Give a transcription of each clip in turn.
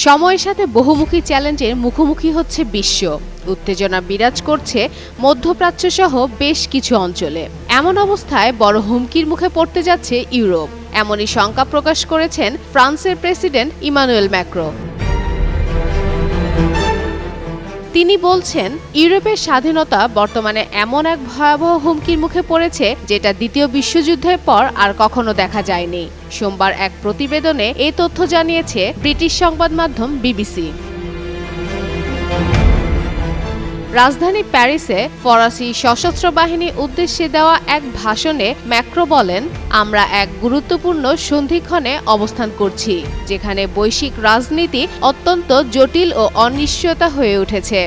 সময়ের সাথে বহুমুখী চ্যালেঞ্জের মুখোমুখি হচ্ছে বিশ্ব। উত্তেজনা বিরাজ করছে মধ্যপ্রাচ্য সহ বেশ কিছু অঞ্চলে। এমন অবস্থায় বড় হুমকির মুখে পড়তে যাচ্ছে ইউরোপ, এমনই শঙ্কা প্রকাশ করেছেন ফ্রান্সের প্রেসিডেন্ট ইমানুয়েল ম্যাক্রো। তিনি বলছেন, ইউরোপের স্বাধীনতা বর্তমানে এমন এক ভয়াবহ হুমকির মুখে পড়েছে যেটা দ্বিতীয় বিশ্বযুদ্ধের পর আর কখনো দেখা যায়নি। সোমবার এক প্রতিবেদনে এই তথ্য জানিয়েছে ব্রিটিশ সংবাদ মাধ্যম বিবিসি। রাজধানী প্যারিসে ফরাসি সশস্ত্র বাহিনী উদ্দেশ্যে দেওয়া এক ভাষণে ম্যাক্রো বলেন, আমরা এক গুরুত্বপূর্ণ সন্ধিক্ষণে অবস্থান করছি, যেখানে বৈশ্বিক রাজনীতি অত্যন্ত জটিল ও অনিশ্চয়তা হয়ে উঠেছে।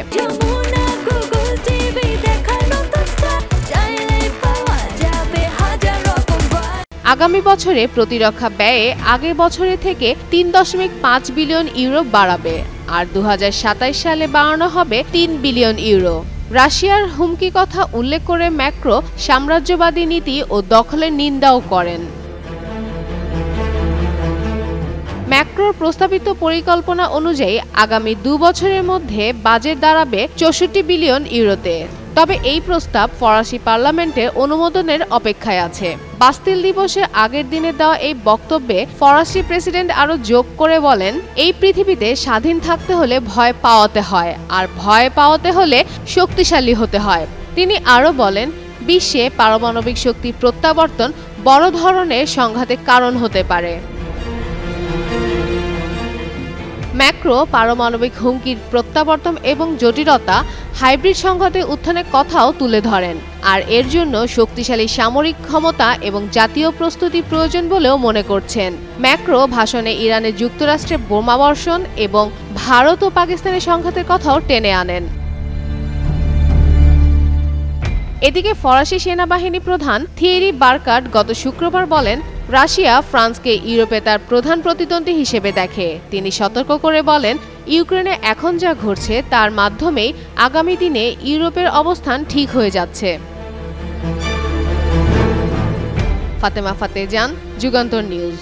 আগামী বছরে প্রতিরক্ষা ব্যয়ে আগের বছরের থেকে ৩.৫ বিলিয়ন ইউরো বাড়াবে, আর ২০২৭ সালে বাড়ানো হবে ৩ বিলিয়ন ইউরো। রাশিয়ার হুমকি কথা উল্লেখ করে ম্যাক্রো সাম্রাজ্যবাদী নীতি ও দখলের নিন্দাও করেন। ম্যাক্রোর প্রস্তাবিত পরিকল্পনা অনুযায়ী আগামী ২ বছরের মধ্যে বাজেট দাঁড়াবে ৬৪ বিলিয়ন ইউরোতে। তবে এই প্রস্তাব ফরাসি পার্লামেন্টের অনুমোদনের অপেক্ষায় আছে। বাস্তিল দিবসের আগের দিনে দেওয়া এই বক্তব্যে ফরাসি প্রেসিডেন্ট আরও যোগ করে বলেন, এই পৃথিবীতে স্বাধীন থাকতে হলে ভয় পাওয়াতে হয়, আর ভয় পাওয়াতে হলে শক্তিশালী হতে হয়। তিনি আরও বলেন, বিশ্বে পারমাণবিক শক্তির প্রত্যাবর্তন বড় ধরনের সংঘাতের কারণ হতে পারে। ম্যাক্রো পারমাণবিক হুমকির প্রত্যাবর্তন এবং জটিলতা, হাইব্রিড সংঘাতের উত্থানের কথাও তুলে ধরেন, আর এর জন্য শক্তিশালী সামরিক ক্ষমতা এবং জাতীয় প্রস্তুতি প্রয়োজন বলেও মনে করছেন। ম্যাক্রো ভাষণে ইরানে যুক্তরাষ্ট্রের বোমাবর্ষণ এবং ভারত ও পাকিস্তানের সংঘাতের কথাও টেনে আনেন। এদিকে ফরাসি সেনাবাহিনী প্রধান থিয়েরি বারকাট গত শুক্রবার বলেন, রাশিয়া ফ্রান্সকে ইউরোপে তার প্রধান প্রতিদ্বন্দ্বী হিসেবে দেখে। তিনি সতর্ক করে বলেন, ইউক্রেনে এখন যা ঘটছে তার মাধ্যমেই আগামী দিনে ইউরোপের অবস্থান ঠিক হয়ে যাচ্ছে। ফাতেমা ফাতেজান, যুগান্তর নিউজ।